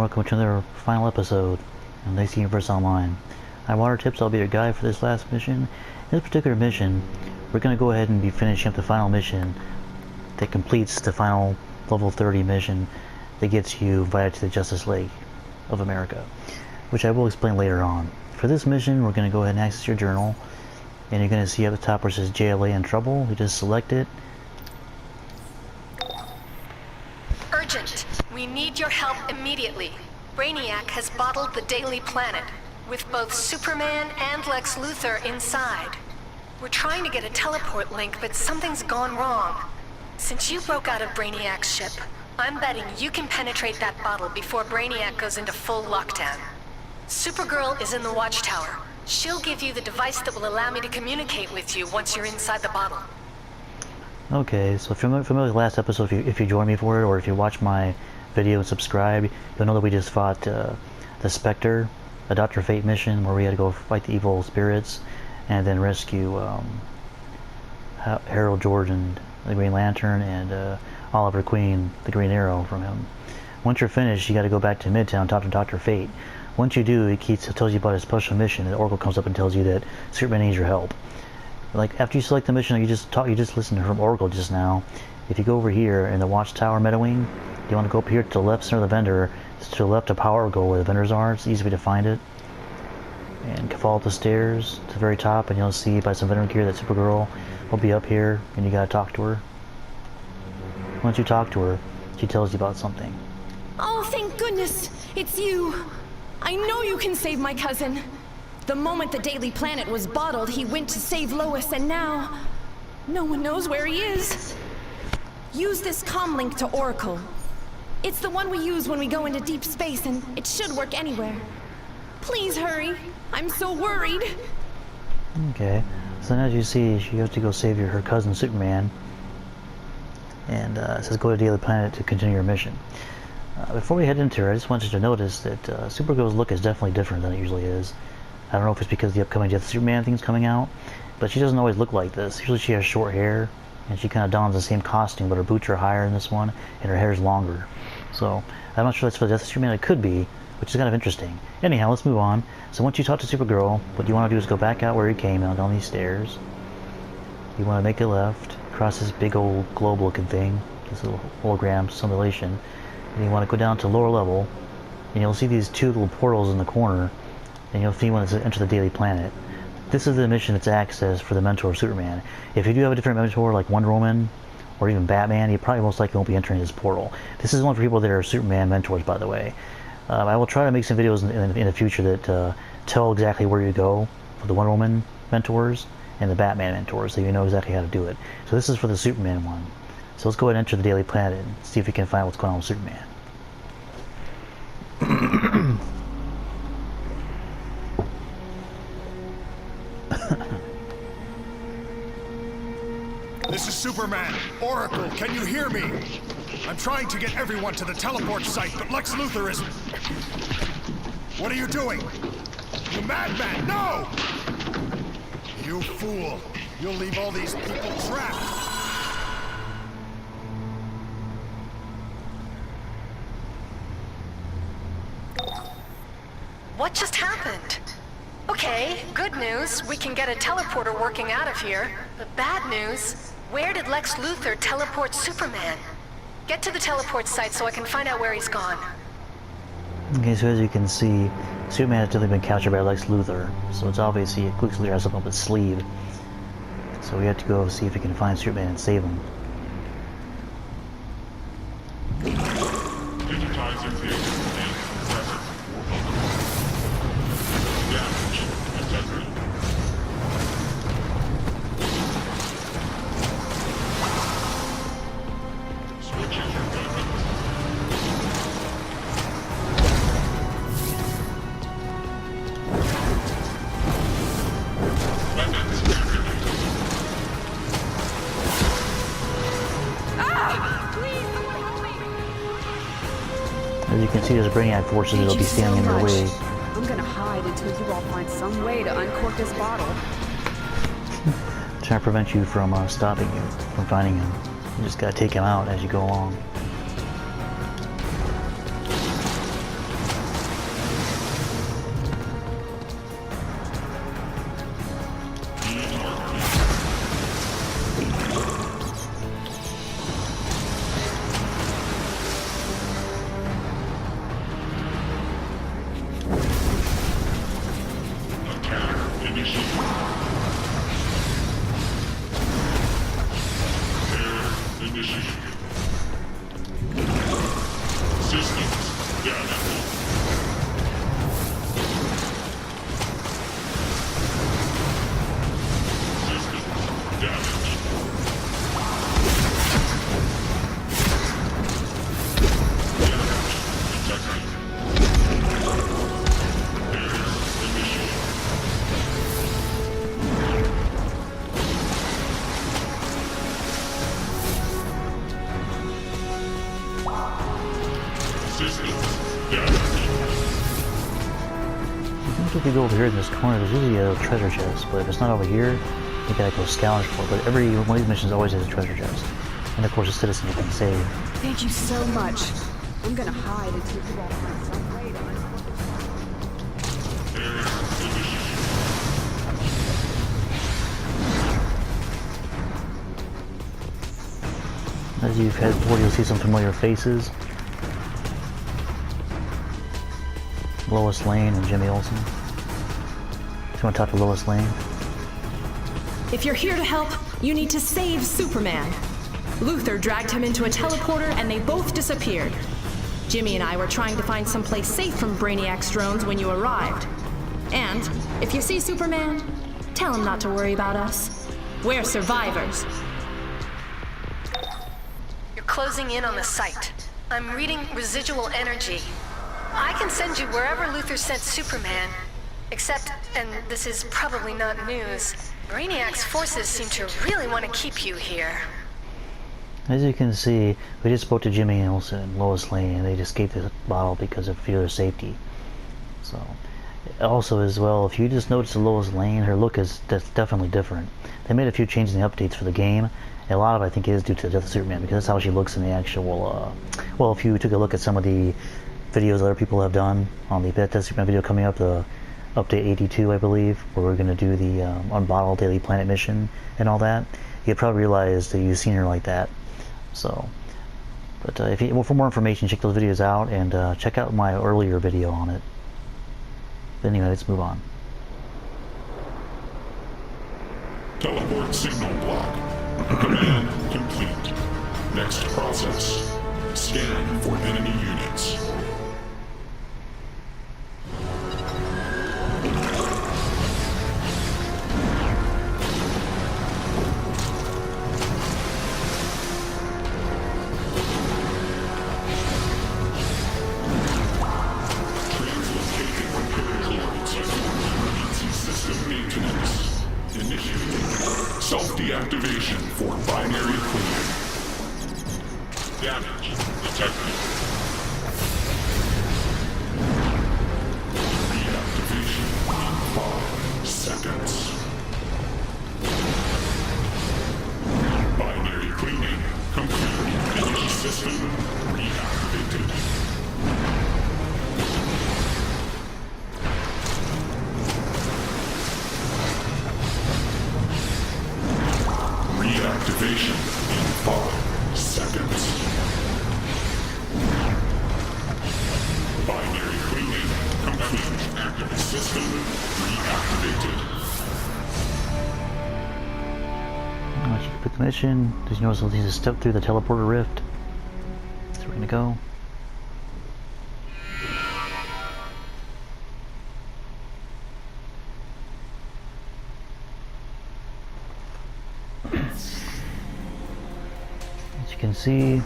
welcome to another final episode of Lex Universe Online. I'm Water Tips, I'll be your guide for this last mission. In this particular mission, we're going to go ahead and be finishing up the final mission that completes the final level 30 mission that gets you invited to the Justice League of America, which I will explain later on. For this mission, we're going to go ahead and access your journal, and you're going to see at the top where it says JLA In Trouble. You just select it. Urgent. We need your help immediately. Brainiac has bottled the Daily Planet, with both Superman and Lex Luthor inside. We're trying to get a teleport link, but something's gone wrong. Since you broke out of Brainiac's ship, I'm betting you can penetrate that bottle before Brainiac goes into full lockdown. Supergirl is in the watchtower. She'll give you the device that will allow me to communicate with you once you're inside the bottle. Okay, so if you're familiar with the last episode, if you join me for it, or if you watch my video and subscribe, you'll know that we just fought the Spectre, a Dr. Fate mission where we had to go fight the evil spirits and then rescue Harold Jordan, the Green Lantern, and Oliver Queen, the Green Arrow, from him. Once you're finished, you got to go back to Midtown and talk to Dr. Fate. Once you do, it tells you about a special mission, and Oracle comes up and tells you that Superman needs your help. Like, after you select the mission, you just listened from Oracle just now. If you go over here in the watchtower meta wing, you want to go up here to the left center of the vendor. It's to the left of Power Go where the vendors are. It's the easy way to find it. And follow up the stairs to the very top, and you'll see by some vendor gear that Supergirl will be up here, and you gotta talk to her. Once you talk to her, she tells you about something. Oh, thank goodness! It's you! I know you can save my cousin! The moment the Daily Planet was bottled, he went to save Lois, and now no one knows where he is. Use this comm link to Oracle. It's the one we use when we go into deep space, and it should work anywhere. Please hurry. I'm so worried. Okay. So then as you see, she has to go save her cousin Superman. And it says go to Daily Planet to continue your mission. Before we head into her, I just wanted you to notice that Supergirl's look is definitely different than it usually is. I don't know if it's because the upcoming Death of Superman thing's coming out, but she doesn't always look like this. Usually she has short hair, and she kind of dons the same costume, but her boots are higher in this one, and her hair is longer. So, I'm not sure that's for the Death of Superman. It could be, which is kind of interesting. Anyhow, let's move on. So once you talk to Supergirl, what you want to do is go back out where you came, down these stairs. You want to make a left, cross this big old globe-looking thing, this little hologram simulation, and you want to go down to lower level, and you'll see these two little portals in the corner, and you'll see one that's enter the Daily Planet. This is the mission that's accessed for the mentor of Superman. If you do have a different mentor like Wonder Woman or even Batman, you probably most likely won't be entering this portal. This is one for people that are Superman mentors, by the way. I will try to make some videos in the future that tell exactly where you go for the Wonder Woman mentors and the Batman mentors, so you know exactly how to do it. So this is for the Superman one. So let's go ahead and enter the Daily Planet and see if we can find what's going on with Superman. This is Superman. Oracle, can you hear me? I'm trying to get everyone to the teleport site, but Lex Luthor isn't. What are you doing? You madman, no! You fool. You'll leave all these people trapped. What just happened? Okay, good news. We can get a teleporter working out of here. But bad news, where did Lex Luthor teleport Superman? Get to the teleport site so I can find out where he's gone. Okay, so as you can see, Superman has definitely been captured by Lex Luthor. So it's obvious Lex Luthor has something up his sleeve. So we have to go see if we can find Superman and save him. As you can see, there's Brainiac forces that'll be standing in your way. I'm gonna hide until you all find some way to uncork this bottle. Trying to prevent you from stopping you, from finding him. You just gotta take him out as you go along. If you go over here in this corner, there's usually a treasure chest, but if it's not over here, you gotta go scavenge for it. But every one of these missions always has a treasure chest. And of course a citizen you can save. Thank you so much. I'm gonna hide until you all find some way to As you've head forward, you'll see some familiar faces. Lois Lane and Jimmy Olsen. So you want to talk to Lois Lane? If you're here to help, you need to save Superman. Luthor dragged him into a teleporter and they both disappeared. Jimmy and I were trying to find someplace safe from Brainiac's drones when you arrived. And if you see Superman, tell him not to worry about us. We're survivors. You're closing in on the site. I'm reading residual energy. I can send you wherever Luthor sent Superman. Except, and this is probably not news, Brainiac's forces seem to really want to keep you here. As you can see, we just spoke to Jimmy Olsen and Lois Lane, and they just escaped the bottle because of fear of safety. So, also as well, if you just notice Lois Lane, her look is definitely different. They made a few changes in the updates for the game, and a lot of it I think is due to the death of Superman, because that's how she looks in the actual, well, if you took a look at some of the videos other people have done on the Death of Superman video coming up, the update 82 I believe, where we're going to do the Unbottled Daily Planet mission and all that, you'd probably realize that you've seen her like that. So, but if you, for more information, check those videos out and check out my earlier video on it. But anyway, let's move on. Teleport signal block. Command complete. Next process. Scan for enemy units. Self-deactivation for binary cleaning. Damage detected. Reactivation in 5 seconds. Binary cleaning complete. Energy system reactivated. Reactivation in 5 seconds. Binary cleaning complete. Active system reactivated. Once you complete the mission, did you notice there's a step through the teleporter rift? So we're gonna go. As you can see,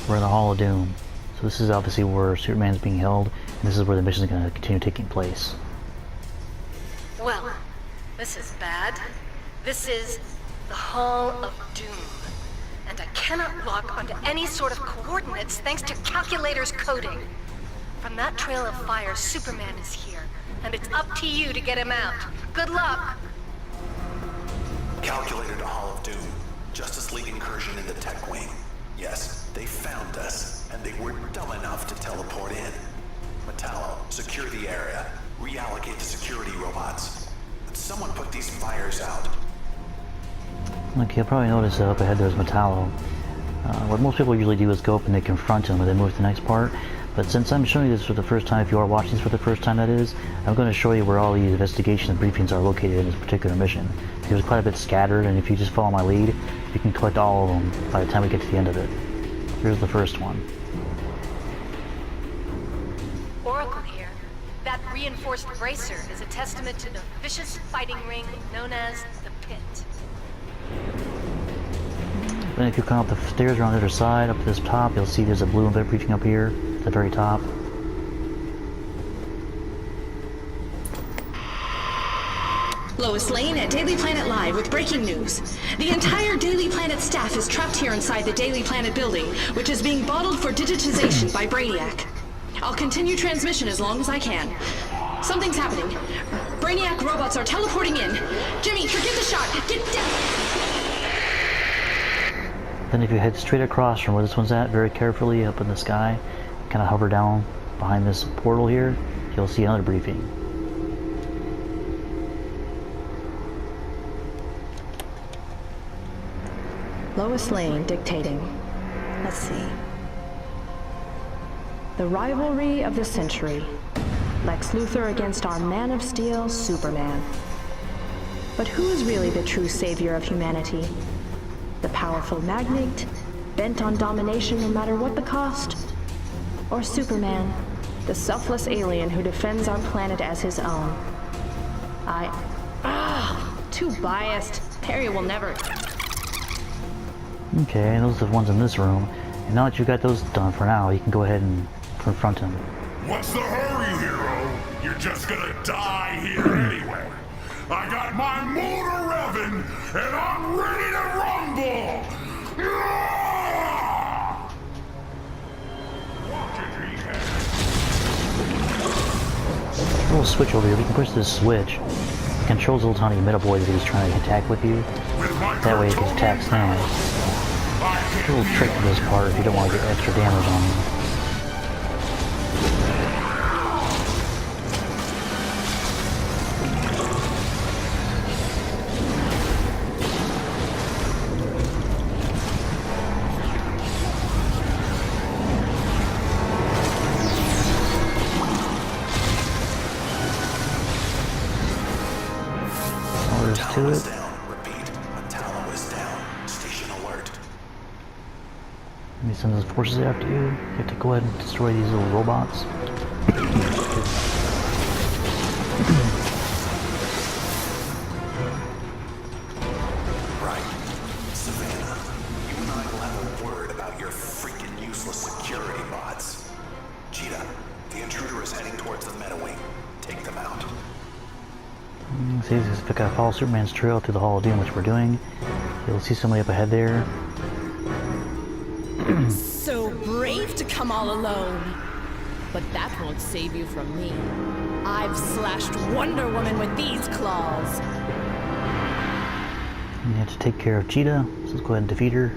we're in the Hall of Doom. So this is obviously where Superman's being held, and this is where the mission is going to continue taking place. Well, this is bad. This is the Hall of Doom. And I cannot lock onto any sort of coordinates thanks to calculator's coding. From that trail of fire, Superman is here, and it's up to you to get him out. Good luck! Calculator to Hall of Doom. Justice League incursion in the tech wing. Yes, they found us, and they were dumb enough to teleport in. Metallo, secure the area. Reallocate the security robots. Someone put these fires out. Okay, you'll probably notice up ahead there's Metallo. What most people usually do is go up and they confront him and then move to the next part. But since I'm showing you this for the first time, if you are watching this for the first time that is, I'm going to show you where all the investigation briefings are located in this particular mission. There's quite a bit scattered, and if you just follow my lead, you can collect all of them by the time we get to the end of it. Here's the first one. Oracle here. That reinforced bracer is a testament to the vicious fighting ring known as the Pit. Then if you come up the stairs around the other side, up to this top, you'll see there's a blue event briefing up here at the very top. Lois Lane at Daily Planet Live with breaking news. The entire Daily Planet staff is trapped here inside the Daily Planet building, which is being bottled for digitization by Brainiac. I'll continue transmission as long as I can. Something's happening. Brainiac robots are teleporting in. Jimmy, forget the shot. Get down. Then if you head straight across from where this one's at, very carefully up in the sky, kind of hover down behind this portal here, you'll see another briefing. Lois Lane dictating. Let's see. The rivalry of the century. Lex Luthor against our Man of Steel, Superman. But who is really the true savior of humanity? The powerful magnate, bent on domination no matter what the cost? Or Superman, the selfless alien who defends our planet as his own? Too biased. Perry will never... Okay, those are the ones in this room. And now that you got those done for now, you can go ahead and confront him. What's the hurry, hero? You're just gonna die here anyway. I got my motor revving, and I'm ready to rumble! A little switch over here. We can push this switch. It controls the little tiny metal boy that he's trying to attack with you. That way it can attack Stan. A little trick to this part if you don't want to get extra damage on him. To it. Down. Repeat. Metallo is down. Station alert. Let me send those forces after you. You have to go ahead and destroy these little robots. Right. Savannah, you and I will have a word about your freaking useless security bots. Cheetah, the intruder is heading towards the meta wing. Take them out. See, if I gotta follow Superman's trail through the Hall of Doom, which we're doing, you'll see somebody up ahead there. So brave to come all alone. But that won't save you from me. I've slashed Wonder Woman with these claws. You have to take care of Cheetah, so let's go ahead and defeat her.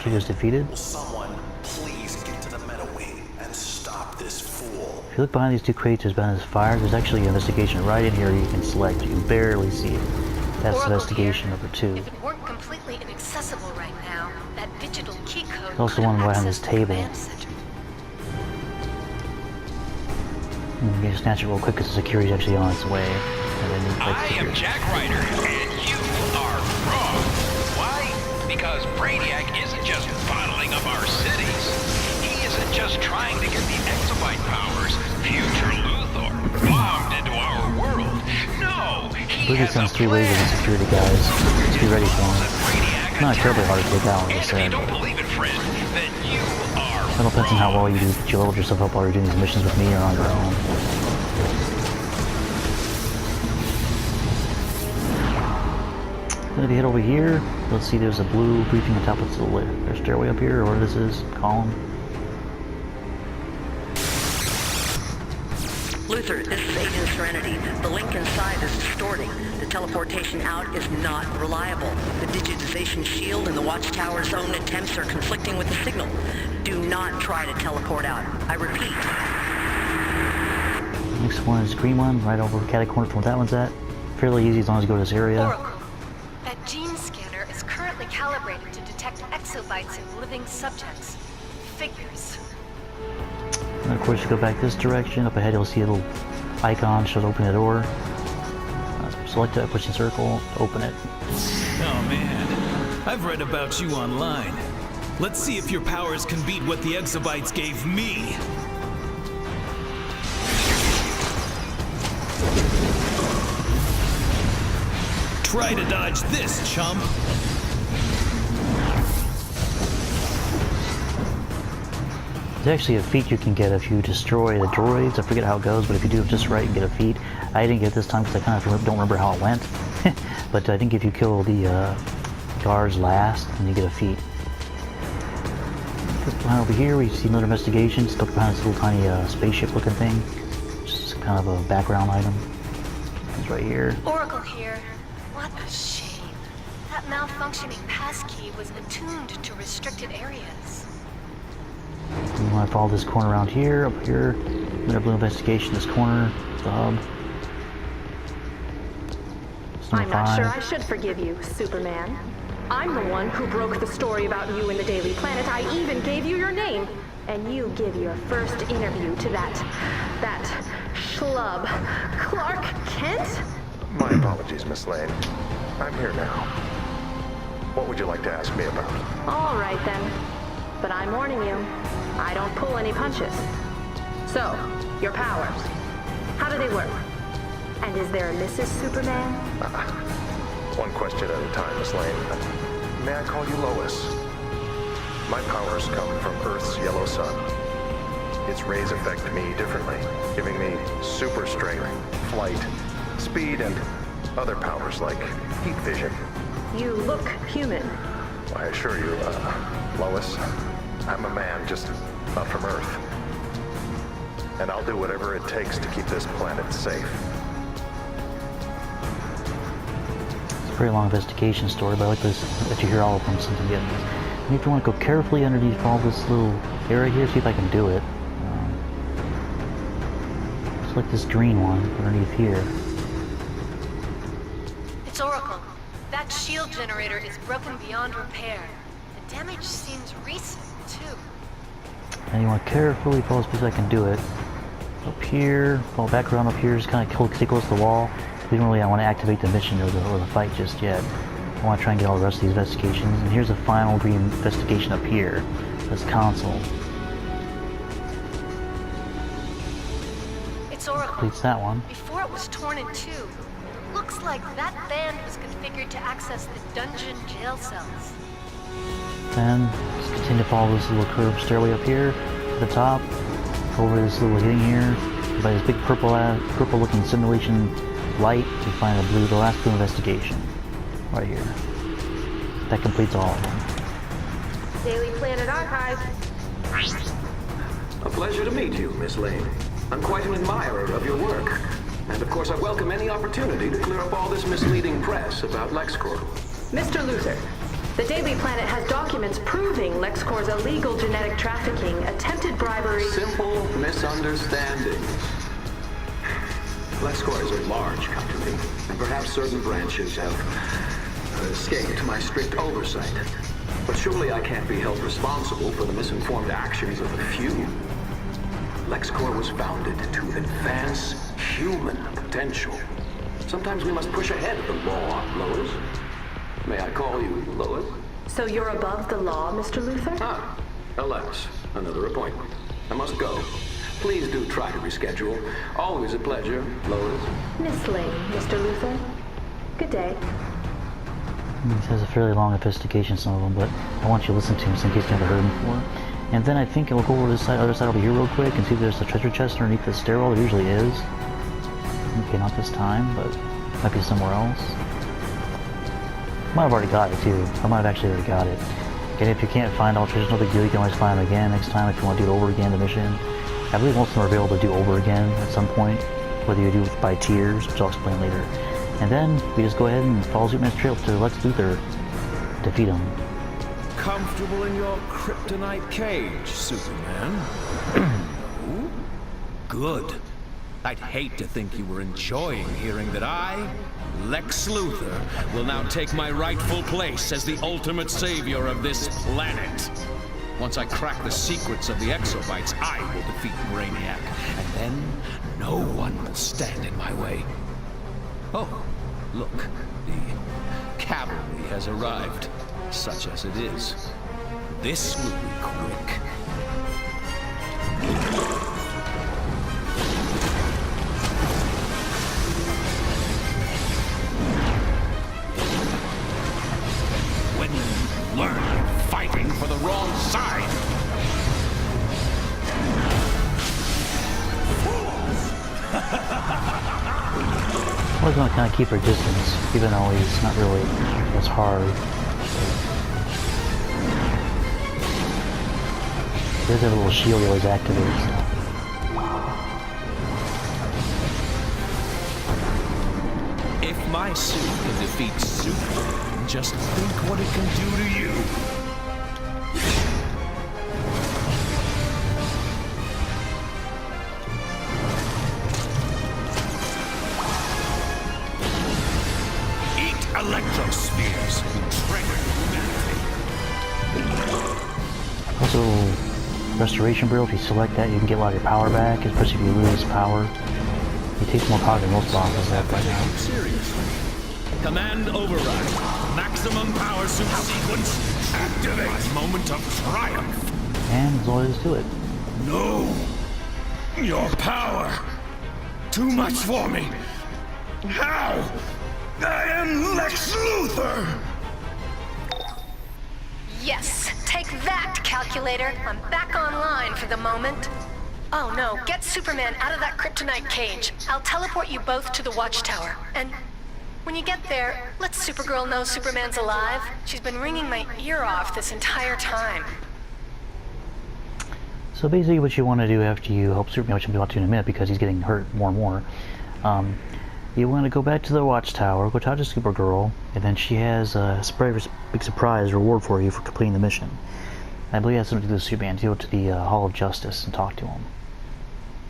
Cheetah's defeated. Will someone please get to the meta wing and stop this fool? If you look behind these two crates, there's behind this fire, there's actually an investigation right in here you can select. You can barely see it. That's Oracle investigation here. number 2. If it weren't completely inaccessible right now, that digital key code There's also could one have behind this access to the table. command center. You can snatch it real quick because the security's actually on its way. And then you click I am security. Jack Ryder, and you are wrong. Why? Because Brainiac isn't just bottling up our cities. He isn't just trying to get the exabyte powers future Luthor bombed into our world. No, he Boogie has sends a 3 waves of the plan. security guys. Just be ready for them. Brainiac It's not terribly hard to take out, like I And if you said. don't believe it, friend, then you are It all depends on how well you do. You level yourself up while you're doing these missions with me or on your own. Then if you head over here, let's see there's a blue briefing on top of the stairway up here, or what this is, column. Luthor, this is Agent Serenity. The link inside is distorting. The teleportation out is not reliable. The digitization shield and the watchtower's own attempts are conflicting with the signal. Do not try to teleport out. I repeat. Next one is green one, right over catty-corner from where that one's at. Fairly easy as long as you go to this area. Oracle, that gene scanner is currently calibrated to detect exobytes in living subjects. Figures. And of course you go back this direction, up ahead you'll see a little icon, should open the door. Select it, push the circle, open it. Oh man, I've read about you online. Let's see if your powers can beat what the exobytes gave me. Try to dodge this, chump! There's actually a feat you can get if you destroy the droids. I forget how it goes, but if you do it just right, you get a feat. I didn't get it this time because I kind of don't remember how it went. But I think if you kill the guards last, then you get a feat. Behind over here, we see another investigation. Stuck behind this little tiny spaceship looking thing. Just kind of a background item. It's right here. Oracle here. What a shame. That malfunctioning passkey was attuned to restricted areas. You want to follow this corner around here, up here. Another blue investigation, this corner, the hub. I'm not sure I should forgive you, Superman. I'm the one who broke the story about you in the Daily Planet. I even gave you your name. And you give your first interview to that schlub, Clark Kent? My apologies, Miss Lane. I'm here now. What would you like to ask me about? All right then. But I'm warning you, I don't pull any punches. So, your powers. How do they work? And is there a Mrs. Superman? One question at a time, Miss Lane. May I call you Lois? My powers come from Earth's yellow sun. Its rays affect me differently, giving me super strength, flight, speed, and other powers like heat vision. You look human. I assure you, Lois, I'm a man, just not from Earth. And I'll do whatever it takes to keep this planet safe. It's a pretty long investigation story, but I like this, that you hear all of them since the beginning. And if you want to go carefully underneath all this little area here, see if I can do it. Select this green one underneath here. It's Oracle. That shield generator is broken beyond repair. The damage seems recent, too. And you want to carefully follow this place I can do it. Up here, follow back around up here, just kind of stay close to the wall. We don't really want to activate the mission or the fight just yet. I want to try and get all the rest of these investigations. And here's the final green investigation up here. This console. It's Oracle. Completes that one. Before it was torn in two, looks like that band was configured to access the dungeon jail cells. Then just continue to follow this little curved stairway up here to the top. Over this little thing here. By this big purple looking simulation light, you find the last blue investigation. Right here. That completes all of them. Daily Planet Archive. A pleasure to meet you, Miss Lane. I'm quite an admirer of your work. And of course I welcome any opportunity to clear up all this misleading press about LexCorp. Mr. Luthor, the Daily Planet has documents proving LexCorp's illegal genetic trafficking, attempted bribery... Simple misunderstanding. LexCorp is a large company, and perhaps certain branches have escaped my strict oversight. But surely I can't be held responsible for the misinformed actions of a few. LexCorp was founded to advance human potential. Sometimes we must push ahead of the law, Lois. May I call you Lois? So you're above the law, Mr. Luthor? Ah, alas, another appointment. I must go. Please do try to reschedule. Always a pleasure, Lois. Miss Lane, Mr. Luthor. Good day. This has a fairly long investigation, some of them, but I want you to listen to them in case you never heard them before. And then I think I'll go over to this side, other side over here real quick and see if there's a treasure chest underneath the stairwell. There usually is. Okay, not this time, but might be somewhere else. Might have already got it too. I might have actually already got it. Again, if you can't find all treasures, no big deal. You can always find them again next time if you want to do it over again, the mission. I believe most of them are available to do over again at some point, whether you do it by tiers, which I'll explain later. And then we just go ahead and follow Superman's trail to Lex Luthor, defeat him. Comfortable in your kryptonite cage, Superman? No? Good. I'd hate to think you were enjoying hearing that I, Lex Luthor, will now take my rightful place as the ultimate savior of this planet. Once I crack the secrets of the exobytes, I will defeat Brainiac, and then no one will stand in my way. Oh, look, the cavalry has arrived. such as it is. This will be quick. When you learn fighting for the wrong side. I was going to kind of keep her distance, even though he's not really as hard. There's a little shield he always activates. If my suit can defeat Superman, just think what it can do to you. Electrospheres who trigger humanity. Also, Restoration Barrel, if you select that, you can get a lot of your power back, especially if you lose power. He takes more power than most bosses have right now. Seriously. Command override. Maximum power suit sequence. Activate. Moment of triumph. And that's all there is to it. No! Your power! Too much for me! How? I am Lex Luthor! Yes, take that, calculator. I'm back online for the moment. Oh no, get Superman out of that kryptonite cage. I'll teleport you both to the watchtower. And when you get there, let Supergirl know Superman's alive. She's been wringing my ear off this entire time. So basically what you want to do after you help Superman, which I'm about to in a minute because he's getting hurt more and more, you want to go back to the watchtower, go talk to Supergirl, and then she has a big surprise reward for you for completing the mission. I believe it has something to do with Superman, to go to the Hall of Justice and talk to him.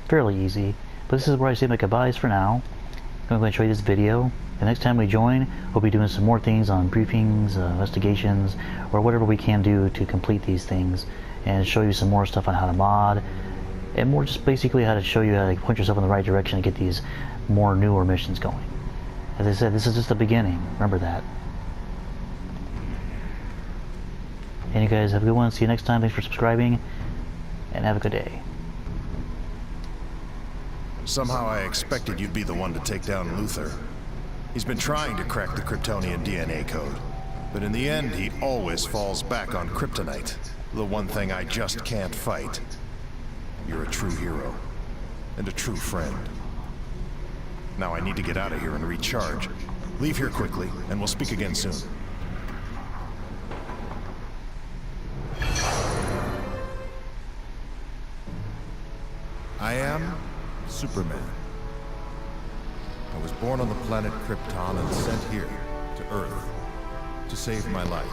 Fairly easy, but this is where I say my goodbyes for now. I'm going to show you this video. The next time we join, we'll be doing some more things on briefings, investigations, or whatever we can do to complete these things, and show you some more stuff on how to mod, and more just basically how to show you how to point yourself in the right direction and get these more newer missions going. As I said, this is just the beginning. Remember that. And you guys have a good one. See you next time. Thanks for subscribing, and have a good day. Somehow I expected you'd be the one to take down Luthor. He's been trying to crack the Kryptonian DNA code, but in the end he always falls back on kryptonite, the one thing I just can't fight. You're a true hero, and a true friend. Now I need to get out of here and recharge. Leave here quickly, and we'll speak again soon. I am Superman. I was born on the planet Krypton and sent here, to Earth, to save my life.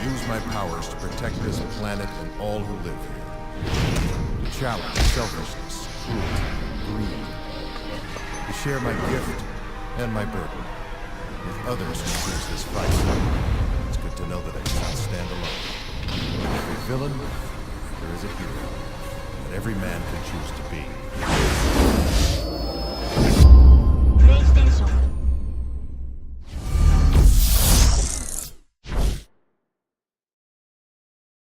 Use my powers to protect this planet and all who live here. To challenge selfishness, cruelty, greed. To share my gift and my burden with others who choose this fight. It's good to know that I cannot stand alone. In every villain, there is a hero that every man can choose to be.